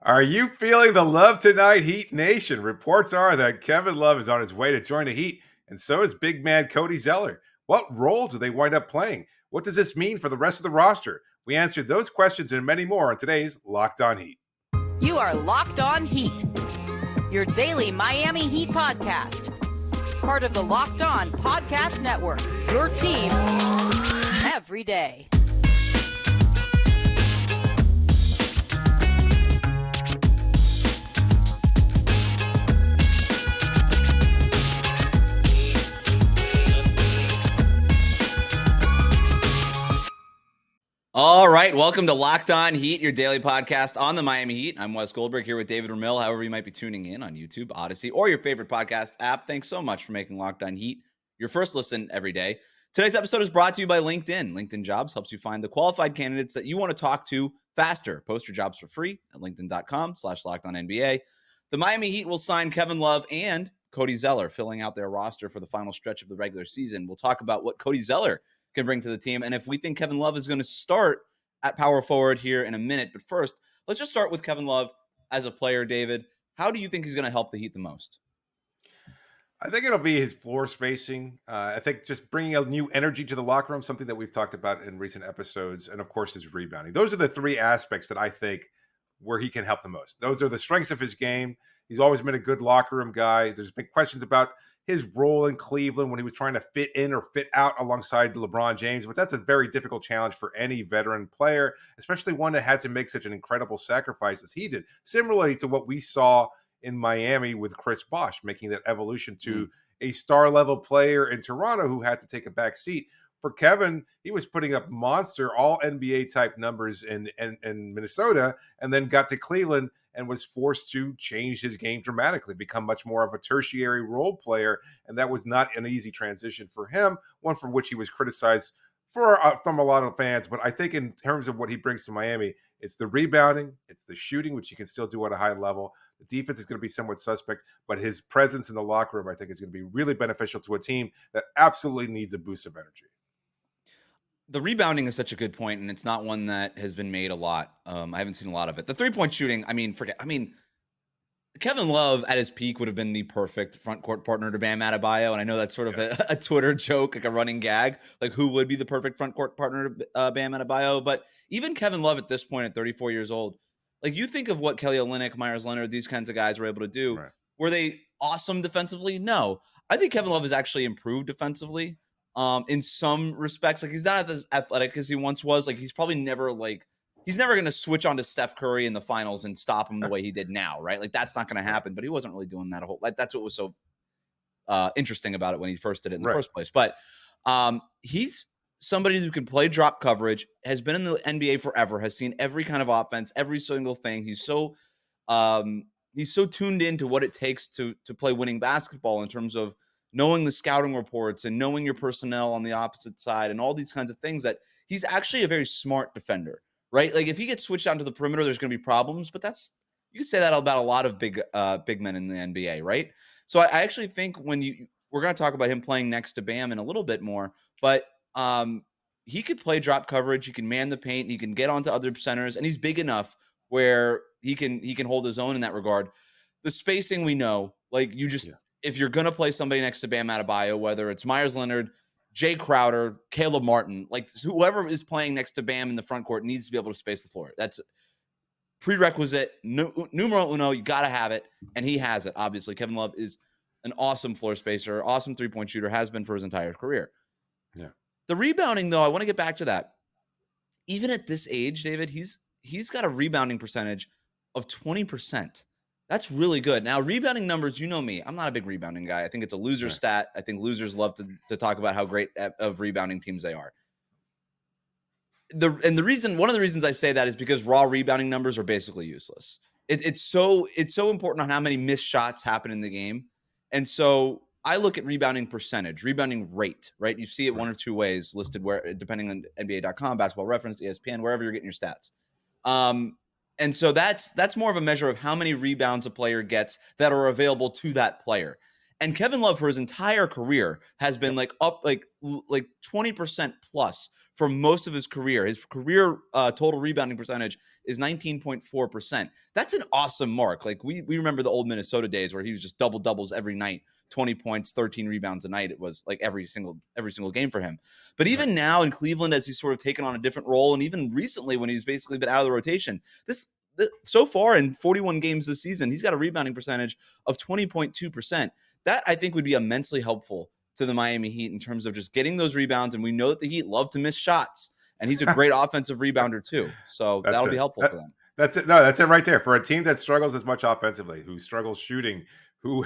Are you feeling the love tonight, Heat Nation? Reports are that Kevin Love is on his way to join the Heat, and so is big man Cody Zeller. What role do they wind up playing? What does this mean for the rest of the roster? We answered those questions and many more on today's Locked On Heat. You are Locked On Heat, your daily Miami Heat podcast. Part of the Locked On Podcast Network, your team every day. All right, welcome to Locked On Heat, your daily podcast on the Miami Heat. I'm Wes Goldberg here with David Ramil, however you might be tuning in on YouTube, Odyssey, or your favorite podcast app. Thanks so much for making Locked On Heat your first listen every day. Today's episode is brought to you by LinkedIn. LinkedIn Jobs helps you find the qualified candidates that you want to talk to faster. Post your jobs for free at linkedin.com/LockedOnNBA. The Miami Heat will sign Kevin Love and Cody Zeller, filling out their roster for the final stretch of the regular season. We'll talk about what Cody Zeller can bring to the team, and if we think Kevin Love is going to start at power forward here in a minute. But first, let's just start with Kevin Love as a player. David, how do you think he's going to help the Heat the most? I think it'll be his floor spacing. I think just bringing a new energy to the locker room, something that we've talked about in recent episodes, and of course his rebounding. Those are the three aspects that I think where he can help the most. Those are the strengths of his game. He's always been a good locker room guy. There's been questions about his role in Cleveland when he was trying to fit in or fit out alongside LeBron James, but that's a very difficult challenge for any veteran player, especially one that had to make such an incredible sacrifice as he did, similarly to what we saw in Miami with Chris Bosh, making that evolution to a star-level player in Toronto who had to take a back seat. For Kevin, he was putting up monster all-NBA-type numbers in Minnesota and then got to Cleveland and was forced to change his game dramatically, become much more of a tertiary role player, and that was not an easy transition for him, one for which he was criticized from a lot of fans. But I think in terms of what he brings to Miami, it's the rebounding, it's the shooting, which he can still do at a high level. The defense is going to be somewhat suspect, but his presence in the locker room, I think, is going to be really beneficial to a team that absolutely needs a boost of energy. The rebounding is such a good point, and it's not one that has been made a lot. I haven't seen a lot of it. The three-point shooting, Kevin Love at his peak would have been the perfect front court partner to Bam Adebayo, and I know that's sort of a Twitter joke, like a running gag, like who would be the perfect front court partner to Bam Adebayo. But even Kevin Love at this point, at 34 years old, like you think of what Kelly Olynyk, Myers Leonard, these kinds of guys were able to do. Right. Were they awesome defensively? No. I think Kevin Love has actually improved defensively. In some respects, like he's not as athletic as he once was. Like he's probably never he's never going to switch on to Steph Curry in the finals and stop him the way he did now, right? Like that's not going to happen. But he wasn't really doing that that's what was so interesting about it when he first did it in the first place. But he's somebody who can play drop coverage, has been in the NBA forever, has seen every kind of offense, every single thing. He's so tuned into what it takes to play winning basketball in terms of knowing the scouting reports and knowing your personnel on the opposite side and all these kinds of things, that he's actually a very smart defender, right? Like if he gets switched out to the perimeter, there's going to be problems, but you could say that about a lot of big men in the NBA, right? So I actually think we're going to talk about him playing next to Bam in a little bit more, but he could play drop coverage. He can man the paint. He can get onto other centers, and he's big enough where he can hold his own in that regard. The spacing, we know, like if you're going to play somebody next to Bam Adebayo, whether it's Myers Leonard, Jay Crowder, Caleb Martin, like whoever is playing next to Bam in the front court needs to be able to space the floor. That's prerequisite. Numero uno, you got to have it, and he has it, obviously. Kevin Love is an awesome floor spacer, awesome three-point shooter, has been for his entire career. Yeah. The rebounding, though, I want to get back to that. Even at this age, David, he's got a rebounding percentage of 20%. That's really good. Now, rebounding numbers, you know me. I'm not a big rebounding guy. I think it's a loser stat. I think losers love to talk about how great of rebounding teams they are. One of the reasons I say that is because raw rebounding numbers are basically useless. It's so important on how many missed shots happen in the game. And so I look at rebounding percentage, rebounding rate, right? You see it one or two ways listed, where depending on NBA.com, Basketball Reference, ESPN, wherever you're getting your stats. And so that's more of a measure of how many rebounds a player gets that are available to that player. And Kevin Love for his entire career has been like up like 20% plus for most of his career. His career total rebounding percentage is 19.4%. That's an awesome mark. Like we remember the old Minnesota days where he was just double doubles every night, 20 points, 13 rebounds a night. It was like every single game for him. But even now in Cleveland, as he's sort of taken on a different role, and even recently when he's basically been out of the rotation, so far in 41 games this season, he's got a rebounding percentage of 20.2%. That I think would be immensely helpful to the Miami Heat in terms of just getting those rebounds. And we know that the Heat love to miss shots, and he's a great offensive rebounder too. So that'll be helpful for them. That's it. No, that's it right there. For a team that struggles as much offensively, who struggles shooting, who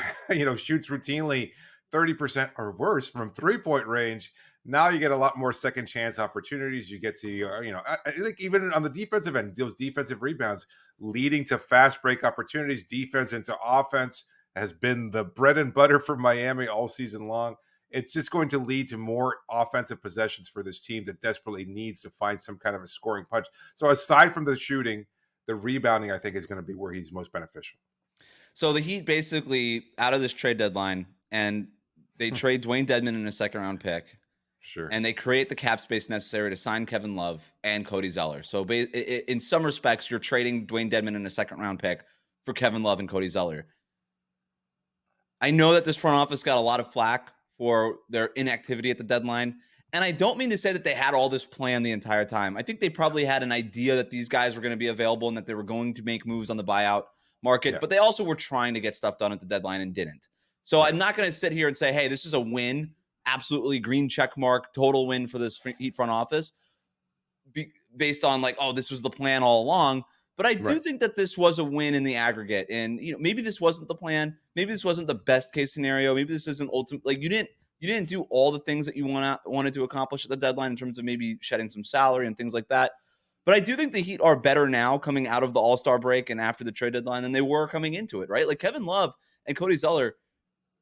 shoots routinely 30% or worse from 3-point range. Now you get a lot more second chance opportunities. You get to, I think even on the defensive end, those defensive rebounds leading to fast break opportunities, defense into offense has been the bread and butter for Miami all season long. It's just going to lead to more offensive possessions for this team that desperately needs to find some kind of a scoring punch. So aside from the shooting, the rebounding, I think, is going to be where he's most beneficial. So the Heat basically out of this trade deadline, and they trade Dwayne Dedmon in a second-round pick. Sure. And they create the cap space necessary to sign Kevin Love and Cody Zeller. So in some respects, you're trading Dwayne Dedmon in a second-round pick for Kevin Love and Cody Zeller. I know that this front office got a lot of flack for their inactivity at the deadline. And I don't mean to say that they had all this planned the entire time. I think they probably had an idea that these guys were going to be available and that they were going to make moves on the buyout market. Yeah. But they also were trying to get stuff done at the deadline and didn't. So I'm not going to sit here and say, hey, this is a win. Absolutely green check mark, total win for this Heat front office based on like, oh, this was the plan all along. But I do think that this was a win in the aggregate. And, maybe this wasn't the plan. Maybe this wasn't the best case scenario. Maybe this isn't ultimate. Like you didn't do all the things that you wanted to accomplish at the deadline in terms of maybe shedding some salary and things like that. But I do think the Heat are better now coming out of the All-Star break and after the trade deadline than they were coming into it, right? Like Kevin Love and Cody Zeller,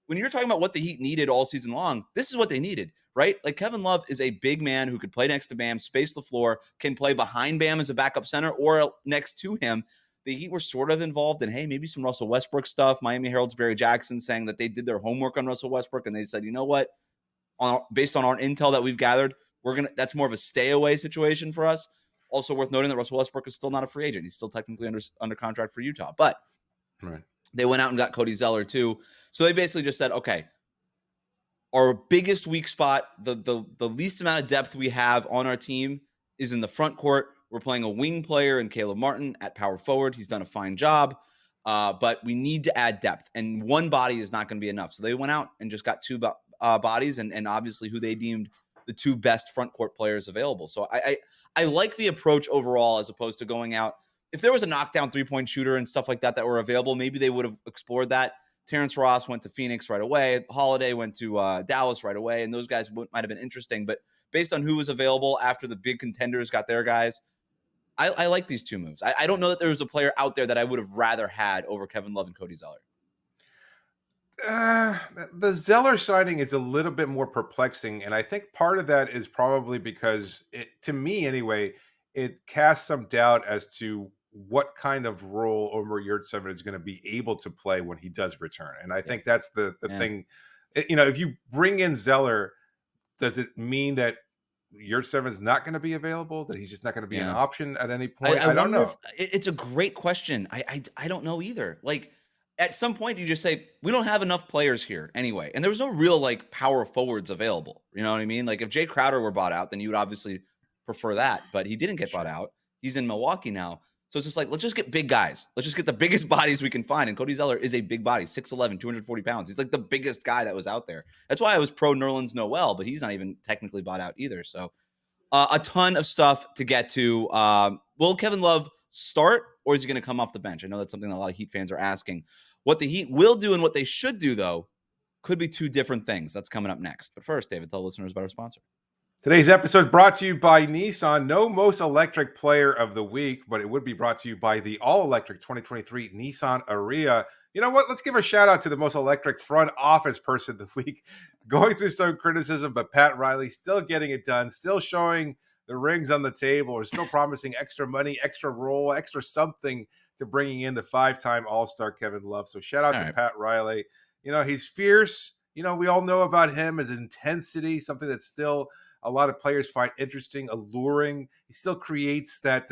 when you're talking about what the Heat needed all season long, this is what they needed, right? Like Kevin Love is a big man who could play next to Bam, space the floor, can play behind Bam as a backup center or next to him. The Heat were sort of involved in, hey, maybe some Russell Westbrook stuff. Miami Herald's Barry Jackson saying that they did their homework on Russell Westbrook and they said, you know what? Based on our intel that we've gathered, that's more of a stay away situation for us. Also worth noting that Russell Westbrook is still not a free agent. He's still technically under contract for Utah, but they went out and got Cody Zeller too. So they basically just said, okay, our biggest weak spot, the least amount of depth we have on our team is in the front court. We're playing a wing player in Caleb Martin at power forward. He's done a fine job, but we need to add depth, and one body is not going to be enough. So they went out and just got two bodies and obviously who they deemed the two best front court players available. So I like the approach overall as opposed to going out. If there was a knockdown 3-point shooter and stuff like that were available, maybe they would have explored that. Terrence Ross went to Phoenix right away. Holiday went to Dallas right away, and those guys might have been interesting. But based on who was available after the big contenders got their guys, I like these two moves. I don't know that there was a player out there that I would have rather had over Kevin Love and Cody Zeller. The Zeller signing is a little bit more perplexing, and I think part of that is probably because to me anyway, it casts some doubt as to what kind of role Omer Yurtseven is going to be able to play when he does return. And I think that's the thing. If you bring in Zeller, does it mean that Yurtseven is not going to be available? That he's just not going to be an option at any point? I don't know. It's a great question. I don't know either. Like at some point you just say, we don't have enough players here anyway. And there was no real like power forwards available. You know what I mean? Like if Jay Crowder were bought out, then you would obviously prefer that, but he didn't get bought out. He's in Milwaukee now. So it's just like, let's just get big guys. Let's just get the biggest bodies we can find. And Cody Zeller is a big body, 6'11", 240 pounds. He's like the biggest guy that was out there. That's why I was pro Nerlens Noel, but he's not even technically bought out either. So a ton of stuff to get to. Will Kevin Love start or is he going to come off the bench? I know that's something that a lot of Heat fans are asking. What the Heat will do and what they should do, though, could be two different things. That's coming up next. But first, David, tell listeners about our sponsor. Today's episode brought to you by Nissan. No most electric player of the week, but it would be brought to you by the all-electric 2023 Nissan Ariya. You know what? Let's give a shout out to the most electric front office person of the week. Going through some criticism, but Pat Riley still getting it done, still showing the rings on the table, or still promising extra money, extra role, extra something to bringing in the 5-time All-Star Kevin Love. So shout out to Pat Riley. He's fierce. We all know about him as intensity, something that's still a lot of players find interesting, alluring. He still creates that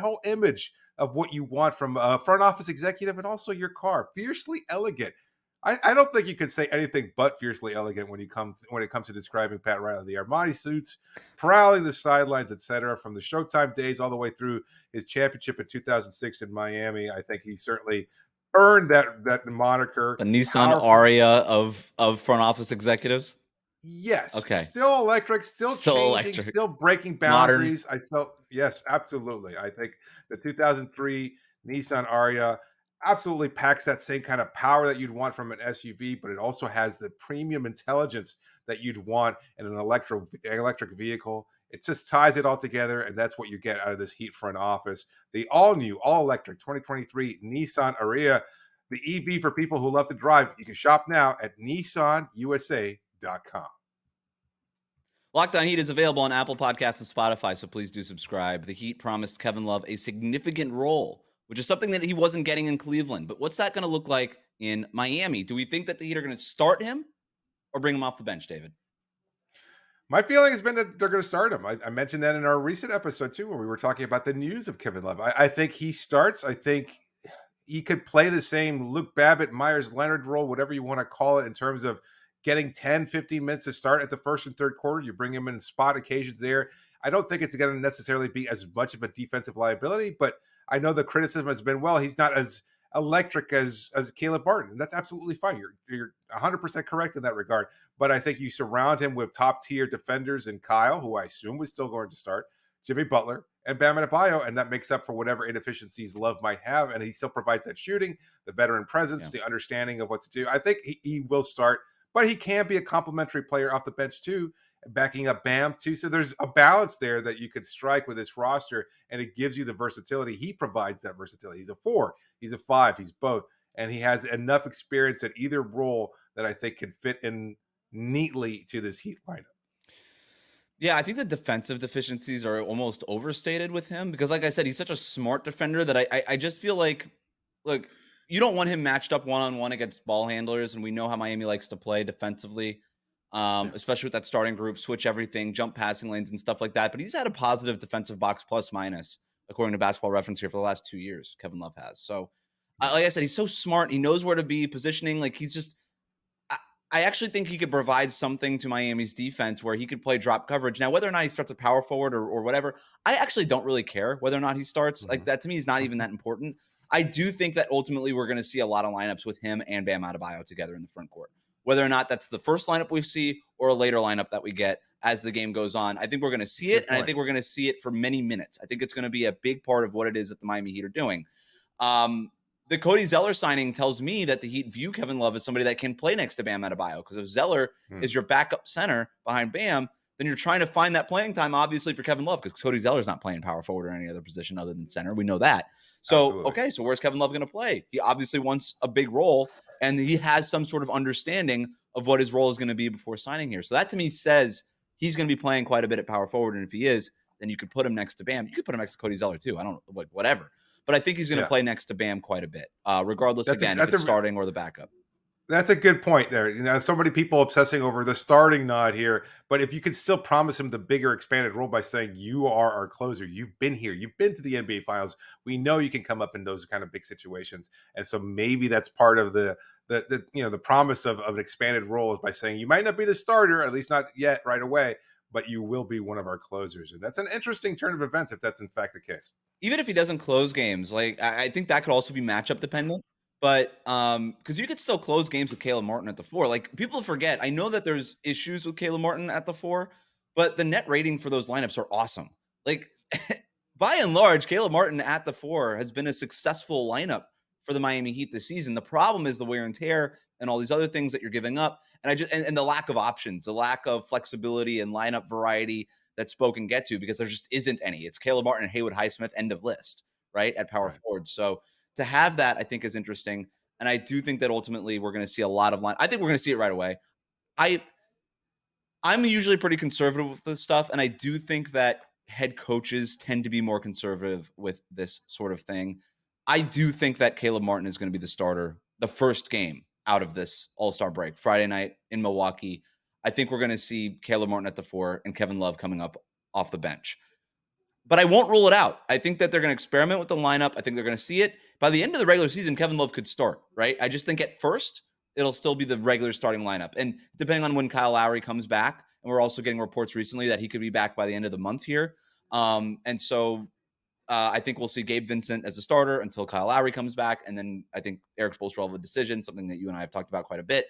whole image of what you want from a front office executive and also your car. Fiercely elegant. I don't think you could say anything but fiercely elegant when it comes to describing Pat Riley. The Armani suits, prowling the sidelines, etc. From the Showtime days all the way through his championship in 2006 in Miami. I think he certainly earned that moniker. The Nissan Powerful. Aria of front office executives. Yes, Okay. still electric, still changing, electric. still breaking Modern. boundaries. Yes, absolutely. I think the 2003 Nissan Aria absolutely packs that same kind of power that you'd want from an SUV, but it also has the premium intelligence that you'd want in an electric vehicle. It just ties it all together, and that's what you get out of this Heat front office. The all-new, all-electric 2023 Nissan Aria, the EV for people who love to drive. You can shop now at nissanusa.com. Locked On Heat is available on Apple Podcasts and Spotify, so please do subscribe. The Heat promised Kevin Love a significant role, which is something that he wasn't getting in Cleveland. But what's that going to look like in Miami? Do we think that the Heat are going to start him or bring him off the bench, David? My feeling has been that they're going to start him. I mentioned that in our recent episode, too, when we were talking about the news of Kevin Love. I think he starts. I think he could play the same Luke Babbitt, Myers Leonard role, whatever you want to call it, in terms of getting 10, 15 minutes to start at the first and third quarter. You bring him in spot occasions there. I don't think it's going to necessarily be as much of a defensive liability, but I know the criticism has been, well, he's not as electric as Caleb Barton. And that's absolutely fine. You're 100% correct in that regard. But I think you surround him with top tier defenders in Kyle, who I assume was still going to start, Jimmy Butler, and Bam Adebayo, and that makes up for whatever inefficiencies Love might have. And he still provides that shooting, the veteran presence, the understanding of what to do. I think he will start, but he can be a complimentary player off the bench too, backing up Bam too. So there's a balance there that you could strike with this roster, and it gives you the versatility. He provides that versatility. He's a 4, he's a 5, he's both. And he has enough experience at either role that I think can fit in neatly to this Heat lineup. Yeah, I think the defensive deficiencies are almost overstated with him because, like I said, he's such a smart defender that I just feel like, look, you don't want him matched up one-on-one against ball handlers, and we know how Miami likes to play defensively, especially with that starting group, switch everything, jump passing lanes and stuff like that. But he's had a positive defensive box plus minus, according to Basketball Reference here for the last 2 years, Kevin Love has. So, like I said, he's so smart. He knows where to be positioning. Like, he's just – I actually think he could provide something to Miami's defense where he could play drop coverage. Now, whether or not he starts a power forward or whatever, I actually don't really care whether or not he starts. Like, that to me is not even that important. I do think that ultimately we're going to see a lot of lineups with him and Bam Adebayo together in the front court. Whether or not that's the first lineup we see or a later lineup that we get as the game goes on, I think we're going to see it, and I think we're going to see it for many minutes. I think it's going to be a big part of what it is that the Miami Heat are doing. The Cody Zeller signing tells me that the Heat view Kevin Love as somebody that can play next to Bam Adebayo, because if Zeller is your backup center behind Bam, then you're trying to find that playing time, obviously, for Kevin Love, because Cody Zeller's not playing power forward or any other position other than center. We know that. So, Absolutely. Okay, so where's Kevin Love going to play? He obviously wants a big role, and he has some sort of understanding of what his role is going to be before signing here. So that, to me, says he's going to be playing quite a bit at power forward, and if he is, then you could put him next to Bam. You could put him next to Cody Zeller, too. I don't know, whatever. But I think he's going to play next to Bam quite a bit, regardless, if it's starting or the backup. That's a good point there. So many people obsessing over the starting nod here, but if you could still promise him the bigger expanded role by saying you are our closer, you've been here, you've been to the NBA Finals, we know you can come up in those kind of big situations, and so maybe that's part of the promise of an expanded role is by saying you might not be the starter, at least not yet right away, but you will be one of our closers, and that's an interesting turn of events if that's in fact the case. Even if he doesn't close games, like I think that could also be matchup dependent. But because you could still close games with Caleb Martin at the 4. Like, people forget, I know that there's issues with Caleb Martin at the 4, but the net rating for those lineups are awesome. Like, by and large, Caleb Martin at the 4 has been a successful lineup for the Miami Heat this season. The problem is the wear and tear and all these other things that you're giving up. And the lack of options, the lack of flexibility and lineup variety that Spoke can get to, because there just isn't any. It's Caleb Martin and Haywood Highsmith, end of list, right, at power forward. So to have that, I think, is interesting. And I do think that ultimately we're going to see a lot of I think we're going to see it right away. I'm usually pretty conservative with this stuff, and I do think that head coaches tend to be more conservative with this sort of thing. I do think that Caleb Martin is going to be the starter the first game out of this All-Star break. Friday night in Milwaukee, I think we're going to see Caleb Martin at the 4 and Kevin Love coming up off the bench. But I won't rule it out. I think that they're going to experiment with the lineup. I think they're going to see it. By the end of the regular season, Kevin Love could start, right? I just think at first, it'll still be the regular starting lineup. And depending on when Kyle Lowry comes back, and we're also getting reports recently that he could be back by the end of the month here. And so I think we'll see Gabe Vincent as a starter until Kyle Lowry comes back. And then I think Eric Spoelstra will have a decision, something that you and I have talked about quite a bit,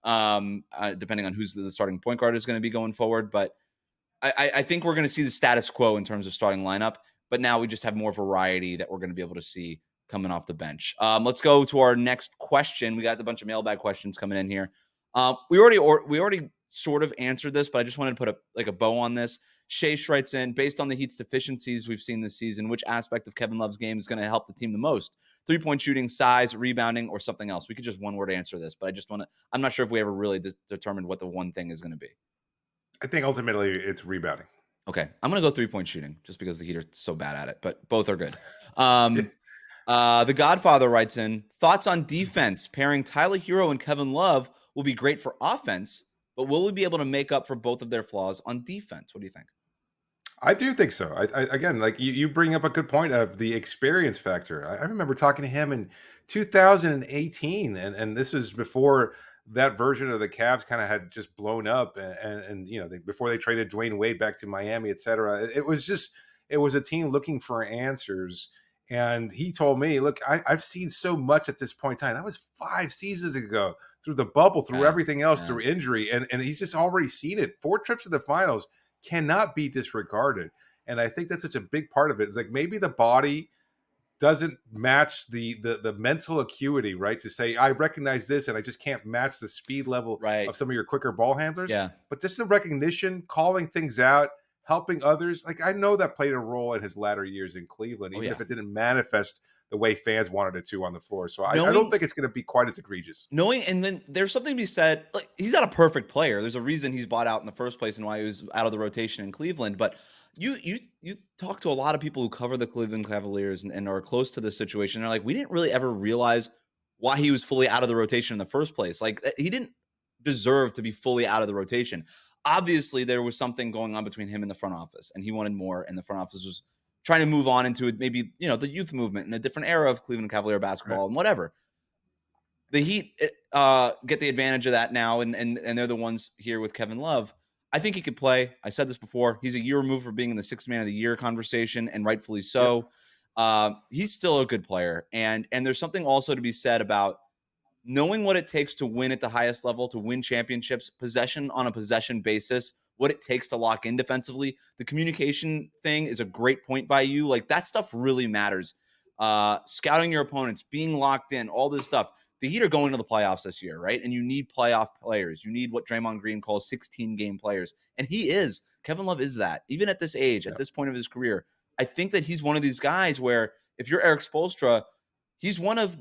depending on who's the starting point guard is going to be going forward. But I think we're going to see the status quo in terms of starting lineup, but now we just have more variety that we're going to be able to see coming off the bench. Let's go to our next question. We got a bunch of mailbag questions coming in here. We already sort of answered this, but I just wanted to put a bow on this. Shay writes in, based on the Heat's deficiencies we've seen this season, which aspect of Kevin Love's game is going to help the team the most? 3-point shooting, size, rebounding, or something else? We could just one word answer this, but I'm not sure if we ever really determined what the one thing is going to be. I think ultimately it's rebounding. Okay. I'm going to go 3-point shooting just because the Heat are so bad at it, but both are good. The Godfather writes in, thoughts on defense. Pairing Tyler Herro and Kevin Love will be great for offense, but will we be able to make up for both of their flaws on defense? What do you think? I do think so. I again, like you bring up a good point of the experience factor. I remember talking to him in 2018, and this was before that version of the Cavs kind of had just blown up, and before they traded Dwayne Wade back to Miami, et cetera. It was a team looking for answers. And he told me, look, I've seen so much at this point in time. That was 5 seasons ago, through the bubble, through everything else, through injury. And he's just already seen it. 4 trips to the finals cannot be disregarded. And I think that's such a big part of it. It's like maybe the body doesn't match the mental acuity, right? To say, I recognize this and I just can't match the speed level of some of your quicker ball handlers. Yeah. But just the recognition, calling things out, helping others. Like, I know that played a role in his latter years in Cleveland, even if it didn't manifest the way fans wanted it to on the floor. So I don't think it's going to be quite as egregious. And then there's something to be said. Like, he's not a perfect player. There's a reason he's bought out in the first place and why he was out of the rotation in Cleveland. But you talk to a lot of people who cover the Cleveland Cavaliers and are close to this situation. They're like, we didn't really ever realize why he was fully out of the rotation in the first place. Like, he didn't deserve to be fully out of the rotation. Obviously, there was something going on between him and the front office, and he wanted more, and the front office was trying to move on into maybe, the youth movement in a different era of Cleveland Cavalier basketball and whatever. The Heat get the advantage of that now, and they're the ones here with Kevin Love. I think he could play. I said this before. He's a year removed from being in the 6th man of the year conversation, and rightfully so. Yep. He's still a good player, and there's something also to be said about knowing what it takes to win at the highest level, to win championships, possession on a possession basis, what it takes to lock in defensively. The communication thing is a great point by you. Like, that stuff really matters. Scouting your opponents, being locked in, all this stuff. The Heat are going to the playoffs this year, right? And you need playoff players. You need what Draymond Green calls 16-game players. And he is. Kevin Love is that. Even at this age, at this point of his career, I think that he's one of these guys where if you're Eric Spoelstra, he's one of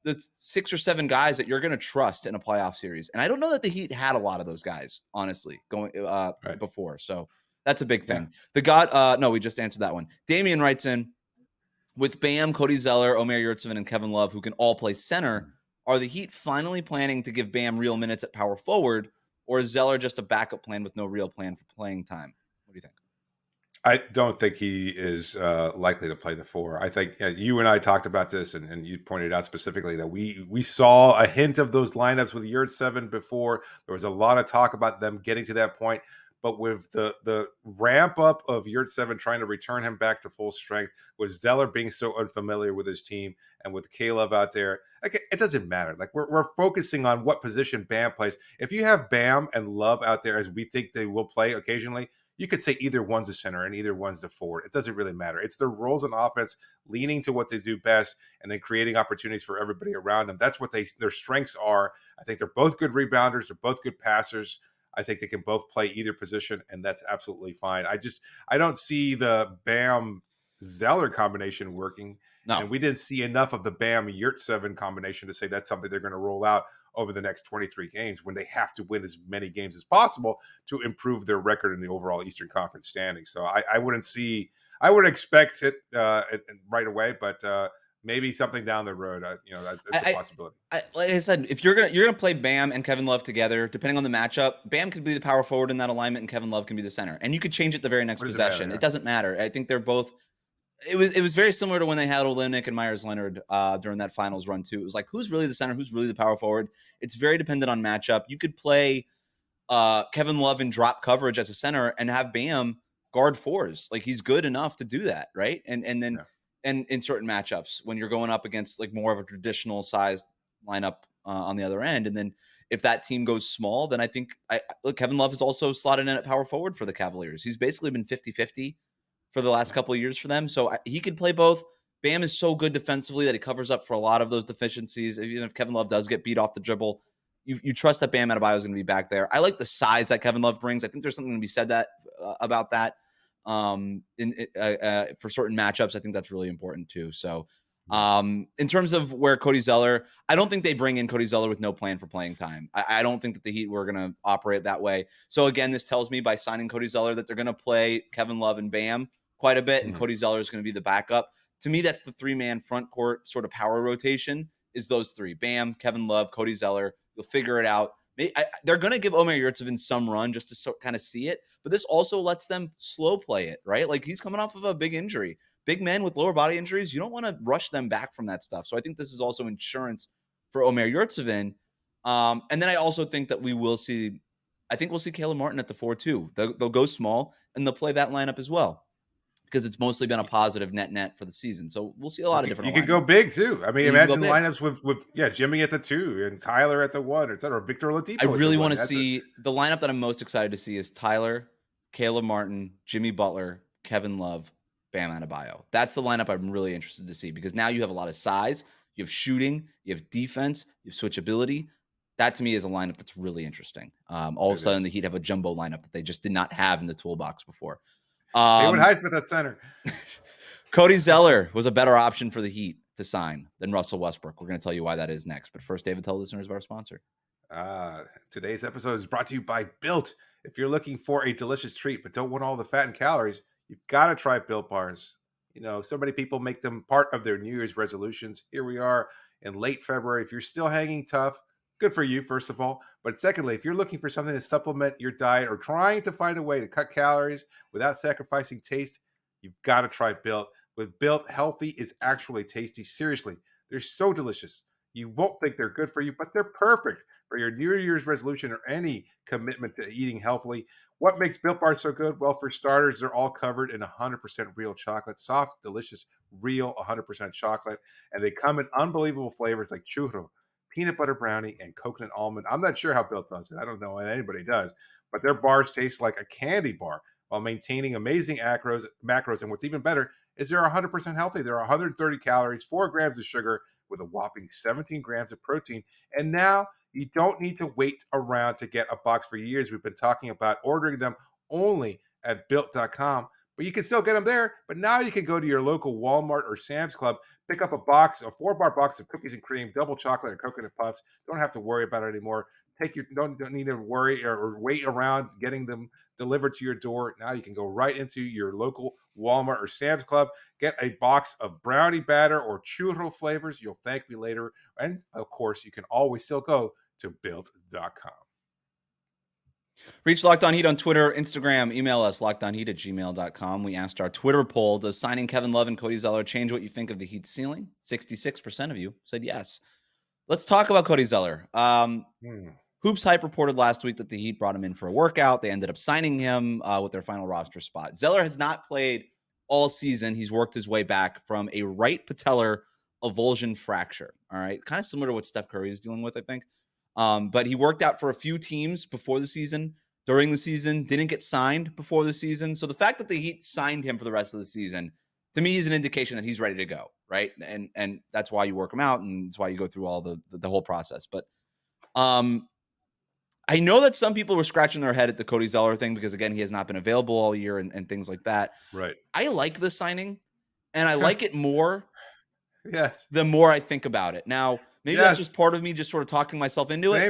the 6 or 7 guys that you're going to trust in a playoff series. And I don't know that the Heat had a lot of those guys, honestly, going before. So that's a big thing. No, we just answered that one. Damian writes in, with Bam, Cody Zeller, Omer Yurtseven, and Kevin Love, who can all play center, are the Heat finally planning to give Bam real minutes at power forward, or is Zeller just a backup plan with no real plan for playing time? What do you think? I don't think he is likely to play the 4. I think you and I talked about this, and you pointed out specifically that we saw a hint of those lineups with Yurtseven before. There was a lot of talk about them getting to that point. But with the ramp up of Yurtseven trying to return him back to full strength, with Zeller being so unfamiliar with his team, and with Caleb out there, it doesn't matter. Like, we're focusing on what position Bam plays. If you have Bam and Love out there, as we think they will play occasionally, you could say either one's a center and either one's the forward. It doesn't really matter. It's their roles on offense, leaning to what they do best, and then creating opportunities for everybody around them. That's what their strengths are. I think they're both good rebounders. They're both good passers. I think they can both play either position, and that's absolutely fine. I don't see the Bam Zeller combination working. No. And we didn't see enough of the Bam Yurtseven combination to say that's something they're going to roll out over the next 23 games when they have to win as many games as possible to improve their record in the overall Eastern Conference standing. So I wouldn't expect it right away, but maybe something down the road. That's a possibility. Like I said, if you're gonna play Bam and Kevin Love together, depending on the matchup, Bam could be the power forward in that alignment, and Kevin Love can be the center, and you could change it the very next possession. It doesn't matter. I think they're both. It was very similar to when they had Olynyk and Myers Leonard during that finals run too. It was like, who's really the center, who's really the power forward. It's very dependent on matchup. You could play Kevin Love in drop coverage as a center and have Bam guard fours. Like, he's good enough to do that, right? And then. Yeah. And in certain matchups, when you're going up against like more of a traditional sized lineup on the other end, and then if that team goes small, then I think Kevin Love is also slotted in at power forward for the Cavaliers. He's basically been 50-50 for the last couple of years for them, so he could play both. Bam is so good defensively that he covers up for a lot of those deficiencies. Even if Kevin Love does get beat off the dribble, you trust that Bam Adebayo is going to be back there. I like the size that Kevin Love brings. I think there's something to be said about that. For certain matchups, I think that's really important too. So in terms of where Cody Zeller, I don't think they bring in Cody Zeller with no plan for playing time. I don't think that the Heat were going to operate that way. So again, this tells me by signing Cody Zeller that they're going to play Kevin Love and Bam quite a bit, and Cody Zeller is going to be the backup. To me, that's the three-man front court sort of power rotation, is those three: Bam, Kevin Love, Cody Zeller. You'll figure it out. They're going to give Omer Yurtseven some run just to kind of see it, but this also lets them slow play it, right? Like, he's coming off of a big injury. Big men with lower body injuries, you don't want to rush them back from that stuff. So I think this is also insurance for Omer Yurtseven. And then I also think that we'll see Caleb Martin at the 4-2. They'll go small, and they'll play that lineup as well, because it's mostly been a positive net for the season. So we'll see a lot of different. You could go big too. I mean, imagine lineups with Jimmy at the 2 and Tyler at the 1, etc. Victor Oladipo. I really want to see the lineup that I'm most excited to see is Tyler, Caleb Martin, Jimmy Butler, Kevin Love, Bam Adebayo. That's the lineup I'm really interested to see, because now you have a lot of size, you have shooting, you have defense, you have switchability. That to me is a lineup that's really interesting. All of a sudden, the Heat have a jumbo lineup that they just did not have in the toolbox before. Haywood Highsmith at center. Cody Zeller was a better option for the Heat to sign than Russell Westbrook. We're going to tell you why that is next. But first, David, tell listeners about our sponsor. Today's episode is brought to you by Built. If you're looking for a delicious treat but don't want all the fat and calories, you've got to try Built Bars. So many people make them part of their New Year's resolutions. Here we are in late February. If you're still hanging tough, good for you, first of all. But secondly, if you're looking for something to supplement your diet or trying to find a way to cut calories without sacrificing taste, you've got to try Built. With Built, healthy is actually tasty. Seriously, they're so delicious. You won't think they're good for you, but they're perfect for your New Year's resolution or any commitment to eating healthily. What makes Built Bars so good? Well, for starters, they're all covered in 100% real chocolate. Soft, delicious, real 100% chocolate. And they come in unbelievable flavors like churro, peanut butter brownie, and coconut almond. I'm not sure how Built does it. I don't know if anybody does. But their bars taste like a candy bar while maintaining amazing macros. And what's even better is they're 100% healthy. They're 130 calories, 4 grams of sugar with a whopping 17 grams of protein. And now you don't need to wait around to get a box. For years, we've been talking about ordering them only at Built.com. But you can still get them there. But now you can go to your local Walmart or Sam's Club, pick up a 4-bar box of cookies and cream, double chocolate, and coconut puffs. Don't have to worry about it anymore. Don't need to worry or wait around getting them delivered to your door. Now you can go right into your local Walmart or Sam's Club, get a box of brownie batter or churro flavors. You'll thank me later. And of course, you can always still go to Built.com. Reach Locked On Heat on Twitter, Instagram, email us, lockedonheat@gmail.com. We asked our Twitter poll, does signing Kevin Love and Cody Zeller change what you think of the Heat's ceiling? 66% of you said yes. Let's talk about Cody Zeller. Hoops Hype reported last week that the Heat brought him in for a workout. They ended up signing him with their final roster spot. Zeller has not played all season. He's worked his way back from a right patellar avulsion fracture. All right. Kind of similar to what Steph Curry is dealing with, I think. But he worked out for a few teams before the season, during the season, didn't get signed before the season. So the fact that the Heat signed him for the rest of the season, to me, is an indication that he's ready to go, right? And that's why you work him out, and that's why you go through all the whole process. But I know that some people were scratching their head at the Cody Zeller thing because, again, he has not been available all year and things like that. Right. I like this signing, and I like it more the more I think about it. Now, maybe that's just part of me just sort of talking myself into it.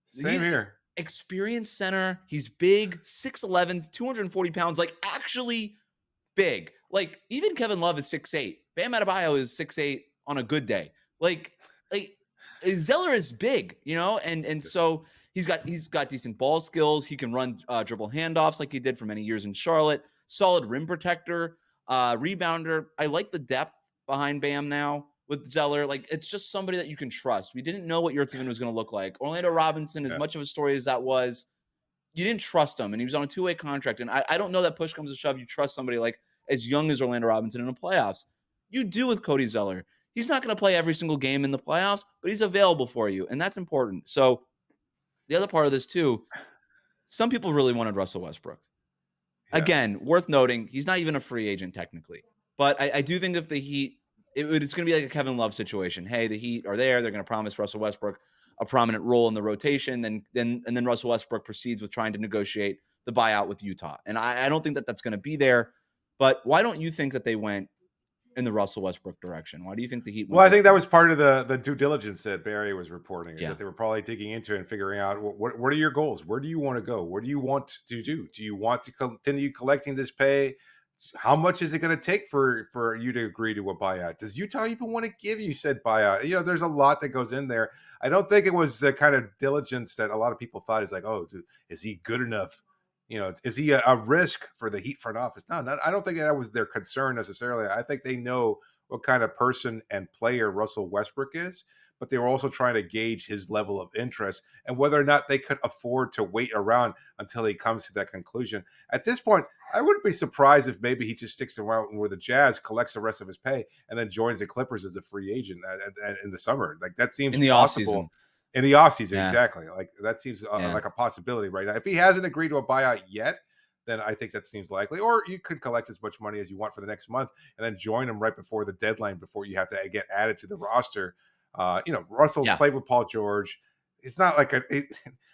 Same here. Experienced center. He's big, 6'11", 240 pounds, like actually big. Like even Kevin Love is 6'8". Bam Adebayo is 6'8", on a good day. Like Zeller is big, and Yes. so he's got decent ball skills. He can run dribble handoffs like he did for many years in Charlotte. Solid rim protector, rebounder. I like the depth behind Bam now with Zeller. Like, it's just somebody that you can trust. We didn't know what Yurtseven was going to look like. Orlando Robinson, as much of a story as that was, you didn't trust him, and he was on a two-way contract. And I don't know that push comes to shove, you trust somebody like as young as Orlando Robinson in the playoffs. You do with Cody Zeller. He's not going to play every single game in the playoffs, but he's available for you, and that's important. So the other part of this too, some people really wanted Russell Westbrook. Yeah. Again, worth noting, he's not even a free agent technically. But I do think if the Heat, it's going to be like a Kevin Love situation. Hey, the Heat are there. They're going to promise Russell Westbrook a prominent role in the rotation. Then Russell Westbrook proceeds with trying to negotiate the buyout with Utah. And I don't think that that's going to be there. But why don't you think that they went in the Russell Westbrook direction? Why do you think the Heat went? Well, I think that was part of the due diligence that Barry was reporting, is Yeah. that they were probably digging into it and figuring out what are your goals? Where do you want to go? What do you want to do? Do you want to continue collecting this pay? How much is it going to take for you to agree to a buyout? Does Utah even want to give you said buyout? There's a lot that goes in there. I don't think it was the kind of diligence that a lot of people thought is like, oh, dude, is he good enough? Is he a risk for the Heat front office? No, I don't think that was their concern necessarily. I think they know what kind of person and player Russell Westbrook is, but they were also trying to gauge his level of interest and whether or not they could afford to wait around until he comes to that conclusion. At this point, I wouldn't be surprised if maybe he just sticks around where the Jazz, collects the rest of his pay, and then joins the Clippers as a free agent in the summer. Like, that seems in the possible. offseason. In the offseason, Yeah. exactly. Like, that seems like a possibility right now. If he hasn't agreed to a buyout yet, then I think that seems likely. Or you could collect as much money as you want for the next month and then join him right before the deadline, before you have to get added to the roster. Russell's played with Paul George. It's not like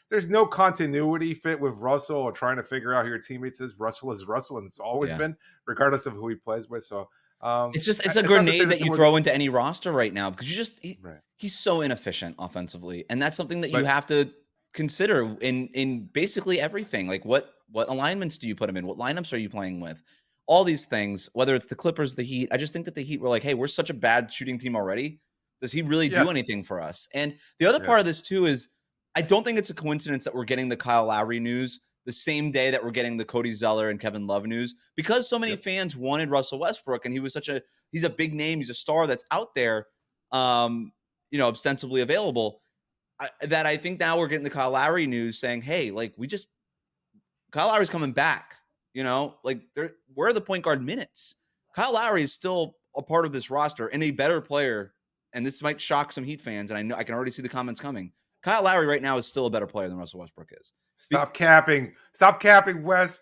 there's no continuity fit with Russell, or trying to figure out who your teammates is. Russell is Russell, and it's always been, regardless of who he plays with. So it's a grenade that you throw into any roster right now, because he's so inefficient offensively, and that's something that you have to consider in basically everything. Like, what alignments do you put him in? What lineups are you playing with? All these things, whether it's the Clippers, the Heat. I just think that the Heat were like, hey, we're such a bad shooting team already. Does he really do anything for us? And the other part of this too is, I don't think it's a coincidence that we're getting the Kyle Lowry news the same day that we're getting the Cody Zeller and Kevin Love news, because so many fans wanted Russell Westbrook, and he's a big name. He's a star that's out there, ostensibly available. I think now we're getting the Kyle Lowry news saying, hey, like, Kyle Lowry's coming back, where are the point guard minutes? Kyle Lowry is still a part of this roster and a better player. And this might shock some Heat fans, and I know I can already see the comments coming. Kyle Lowry right now is still a better player than Russell Westbrook is. Stop capping, Wes.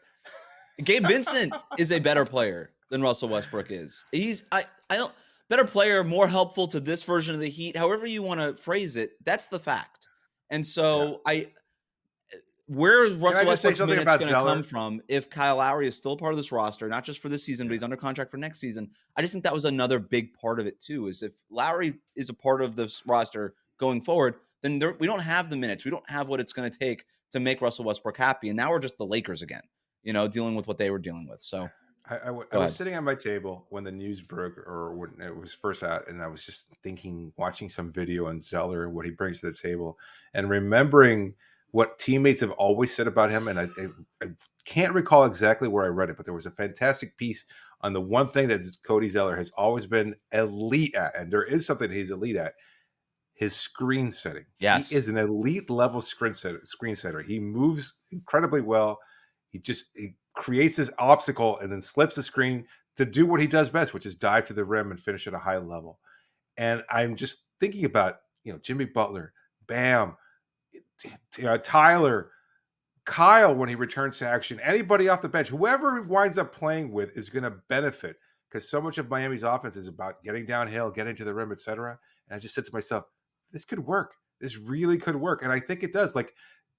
Gabe Vincent is a better player than Russell Westbrook is. Better player, more helpful to this version of the Heat. However you want to phrase it, that's the fact. And so where is Russell Westbrook's minutes going to come from if Kyle Lowry is still part of this roster, not just for this season, but he's under contract for next season? I just think that was another big part of it too, is if Lowry is a part of this roster going forward, then we don't have the minutes. We don't have what it's going to take to make Russell Westbrook happy. And now we're just the Lakers again, dealing with what they were dealing with. So I was sitting at my table when the news broke, or when it was first out, and I was just watching some video on Zeller and what he brings to the table, and remembering what teammates have always said about him. And I can't recall exactly where I read it, but there was a fantastic piece on the one thing that Cody Zeller has always been elite at, and there is something he's elite at: his screen setting. Yes. He is an elite level screen setter. He moves incredibly well. He creates this obstacle and then slips the screen to do what he does best, which is dive to the rim and finish at a high level. And I'm just thinking about, Jimmy Butler, Bam, Tyler, Kyle, when he returns to action, anybody off the bench, whoever he winds up playing with is going to benefit, because so much of Miami's offense is about getting downhill, getting to the rim, etc. And I just said to myself, this could work. This really could work. And I think it does. Like,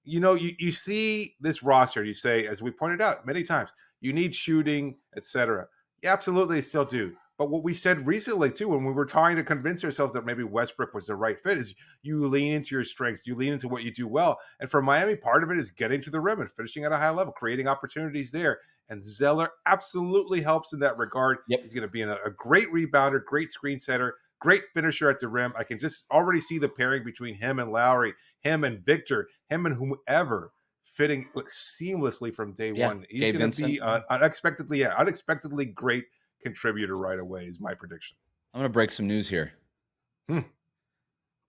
you see this roster, you say, as we pointed out many times, you need shooting, etc. Yeah, absolutely, they still do. But what we said recently, too, when we were trying to convince ourselves that maybe Westbrook was the right fit, is you lean into your strengths, you lean into what you do well. And for Miami, part of it is getting to the rim and finishing at a high level, creating opportunities there. And Zeller absolutely helps in that regard. Yep. He's going to be a great rebounder, great screen setter, great finisher at the rim. I can just already see the pairing between him and Lowry, him and Victor, him and whomever fitting seamlessly from day one. He's going to be unexpectedly great contributor right away is my prediction. I'm going to break some news here.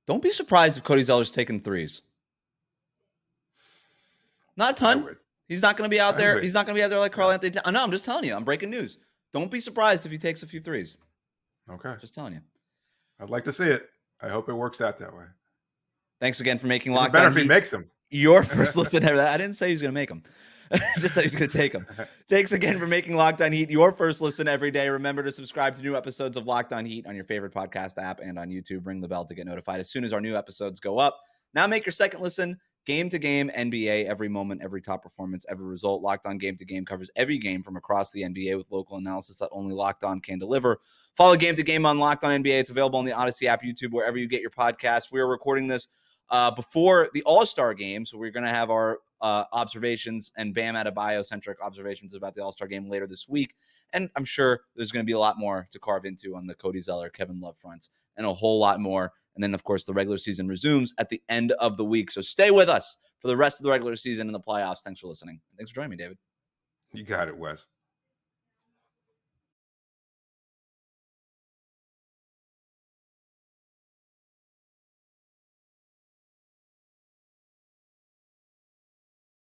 Don't be surprised if Cody Zeller's taking threes. Not a ton. He's not going to be out there. He's not going to be out there like Karl Anthony. No, I'm just telling you. I'm breaking news. Don't be surprised if he takes a few threes. Okay. Just telling you. I'd like to see it. I hope it works out that way. Thanks again for making Locked On better if Heat he makes them. Your first listen. I didn't say he was going to make them. Just that he's going to take them. Thanks again for making Locked On Heat your first listen every day. Remember to subscribe to new episodes of Locked On Heat on your favorite podcast app and on YouTube. Ring the bell to get notified as soon as our new episodes go up. Now make your second listen game to game NBA, every moment, every top performance, every result. Locked On Game to Game covers every game from across the NBA with local analysis that only Locked On can deliver. Follow Game to Game on Locked On NBA. It's available on the Odyssey app, YouTube, wherever you get your podcasts. We are recording this before the All-Star game, so we're going to have our observations and Bam Adebayo-centric observations about the All-Star game later this week. And I'm sure there's going to be a lot more to carve into on the Cody Zeller, Kevin Love fronts, and a whole lot more. And then, of course, the regular season resumes at the end of the week. So stay with us for the rest of the regular season and the playoffs. Thanks for listening. Thanks for joining me, David. You got it, Wes.